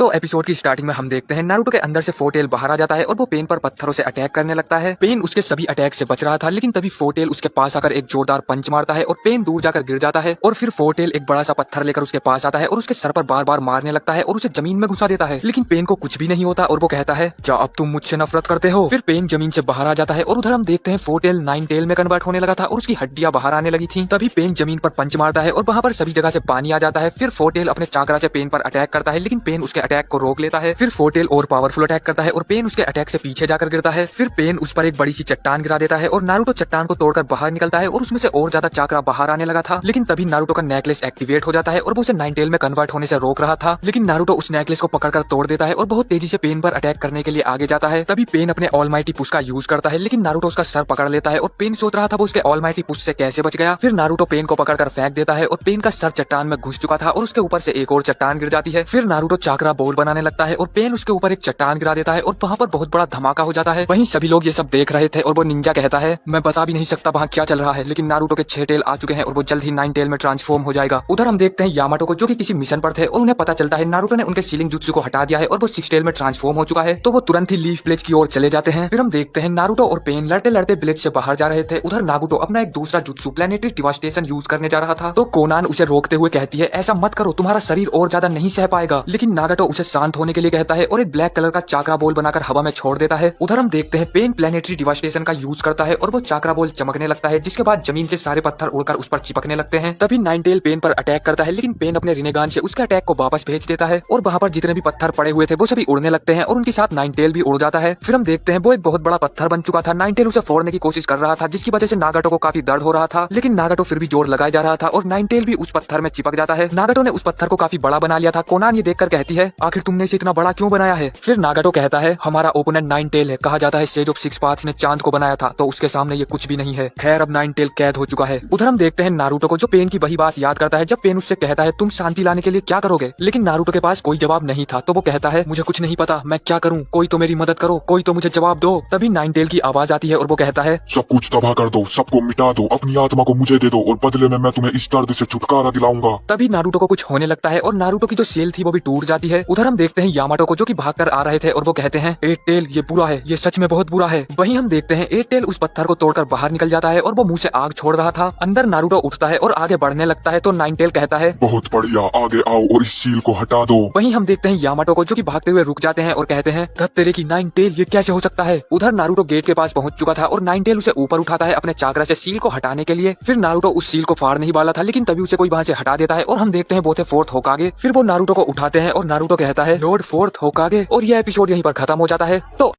तो एपिसोड की स्टार्टिंग में हम देखते हैं नारुतो के अंदर से फोटेल बाहर आ जाता है और वो पेन पर पत्थरों से अटैक करने लगता है। पेन उसके सभी अटैक से बच रहा था, लेकिन तभी फोटेल उसके पास आकर एक जोरदार पंच मारता है और पेन दूर जाकर गिर जाता है। और फिर फोटेल एक बड़ा सा पत्थर लेकर उसके पास आता है और उसके सर पर बार बार मारने लगता है और उसे जमीन में घुसा देता है, लेकिन पेन को कुछ भी नहीं होता और वो कहता है, क्या अब तुम मुझसे नफरत करते हो? फिर पेन जमीन से बाहर आ जाता है और उधर हम देखते हैं फोटेल नाइन टेल में कन्वर्ट होने लगा था और उसकी हड्डियां बाहर आने लगी थी। तभी पेन जमीन पर पंच मारता है और वहां पर सभी जगह से पानी आ जाता है। फिर फोटेल अपने चाकरा से पेन पर अटैक करता है, लेकिन पेन उसके अटैक को रोक लेता है। फिर फोटेल और पावरफुल अटैक करता है और पेन उसके अटैक से पीछे जाकर गिरता है। फिर पेन उस पर एक बड़ी सी चट्टान गिरा देता है और नारुतो चट्टान को तोड़कर बाहर निकलता है और उसमें से और ज्यादा चाकरा बाहर आने लगा था। लेकिन तभी नारुतो का नेकलेस एक्टिवेट हो जाता है और वो उसे नाइन टेल में कन्वर्ट होने से रोक रहा था, लेकिन नारुतो उस नेकलेस को पकड़कर तोड़ देता है और बहुत तेजी से पेन पर अटैक करने के लिए आगे जाता है। तभी पेन अपने ऑलमाइटी पुश का यूज करता है, लेकिन नारुतो उसका सर पकड़ लेता है और पेन सोच रहा था वो उसके ऑलमाइटी पुश से कैसे बच गया। फिर नारुतो पेन को पकड़कर फेंक देता है और पेन का सर चट्टान में घुस चुका था और उसके ऊपर से एक और चट्टान गिर जाती है। फिर नारुतो चाकरा बोल बनाने लगता है और पेन उसके ऊपर एक चट्टान गिरा देता है और वहाँ पर बहुत बड़ा धमाका हो जाता है। वहीं सभी लोग ये सब देख रहे थे और वो निंजा कहता है, मैं बता भी नहीं सकता वहाँ क्या चल रहा है, लेकिन नारुतो के 6 टेल आ चुके हैं और वो जल्द ही 9 टेल में ट्रांसफॉर्म हो जाएगा। उधर हम देखते हैं यामाटो को, जो कि किसी मिशन पर थे और उन्हें पता चलता है नारुतो ने उनके सीलिंग जुत्सु को हटा दिया है और वो 6 टेल में ट्रांसफॉर्म हो चुका है, तो वो तुरंत ही लीफ विलेज की ओर चले जाते हैं। फिर हम देखते हैं नारुतो और पेन लड़ते लड़ते विलेज से बाहर जा रहे थे। उधर नागुटो अपना एक दूसरा जुत्सु प्लैनेटरी डिवास्टेशन यूज करने जा रहा था, तो कोनान उसे रोकते हुए कहती है, ऐसा मत करो, तुम्हारा शरीर और ज्यादा नहीं सह पाएगा। लेकिन नागुटो उसे शांत होने के लिए कहता है और एक ब्लैक कलर का चाकरा बॉल बनाकर हवा में छोड़ देता है। उधर हम देखते हैं पेन प्लैनेटरी डिवास्टेशन का यूज करता है और वो चाकरा बॉल चमकने लगता है, जिसके बाद जमीन से सारे पत्थर उड़कर उस पर चिपकने लगते हैं। तभी नाइन टेल पेन पर अटैक करता है, लेकिन पेन अपने रिनेगान से उसके अटैक को वापस भेज देता है और वहाँ पर जितने भी पत्थर पड़े हुए थे वो सभी उड़ने लगते हैं और उनके साथ नाइन टेल भी उड़ जाता है। फिर हम देखते हैं वो एक बहुत बड़ा पत्थर बन चुका था। नाइन टेल उसे फोड़ने की कोशिश कर रहा था, जिसकी वजह से नागुटो को काफी दर्द हो रहा था, लेकिन नागुटो फिर भी जोर लगाया जा रहा था और नाइन टेल भी उस पत्थर में चिपक जाता है। नागुटो ने उस पत्थर को काफी बड़ा बना लिया था। कोनान ये देखकर कहती है, आखिर तुमने इसे इतना बड़ा क्यों बनाया है? फिर नागुटो कहता है, हमारा ओपोनेंट नाइन टेल है, कहा जाता है सेज ऑफ सिक्स पाथ्स ने चांद को बनाया था, तो उसके सामने ये कुछ भी नहीं है। खैर अब नाइन टेल कैद हो चुका है। उधर हम देखते हैं नारुतो को, जो पेन की वही बात याद करता है जब पेन उससे कहता है, तुम शांति लाने के लिए क्या करोगे? लेकिन नारुतो के पास कोई जवाब नहीं था, तो वो कहता है, मुझे कुछ नहीं पता, मैं क्या करूँ, कोई तो मेरी मदद करो, कोई तो मुझे जवाब दो। तभी नाइन टेल की आवाज आती है और वो कहता है, सब कुछ तबाह कर दो, सबको मिटा दो, अपनी आत्मा को मुझे दे दो और बदले में मैं तुम्हें इस दर्द से छुटकारा दिलाऊंगा। तभी नारुतो को कुछ होने लगता है और नारुतो की जो सेल थी वो भी टूट जाती है। उधर हम देखते हैं यामाटो को, जो कि भागकर आ रहे थे और वो कहते हैं, एट टेल ये बुरा है, ये सच में बहुत बुरा है। वहीं हम देखते हैं एट टेल उस पत्थर को तोड़कर बाहर निकल जाता है और वो मुंह से आग छोड़ रहा था। अंदर नारुतो उठता है और आगे बढ़ने लगता है, तो नाइन टेल कहता है, बहुत बढ़िया, आगे आओ और इस सील को हटा दो। वहीं हम देखते हैं यामाटो को, जो कि भागते हुए रुक जाते हैं और कहते हैं, तेरे की नाइन टेल ये कैसे हो सकता है? उधर नारुतो गेट के पास पहुंच चुका था और नाइन टेल उसे ऊपर उठाता है अपने चाकरा से सील को हटाने के लिए। फिर नारुतो उस सील को फाड़ नहीं वाला था, लेकिन तभी उसे कोई वहां से हटा देता है और हम देखते हैं वो थे फोर्थ होकागे। फिर वो नारुतो को उठाते हैं और नारुतो कहता है, लॉर्ड फोर्थ होकागे, और यह एपिसोड यहीं पर खत्म हो जाता है। तो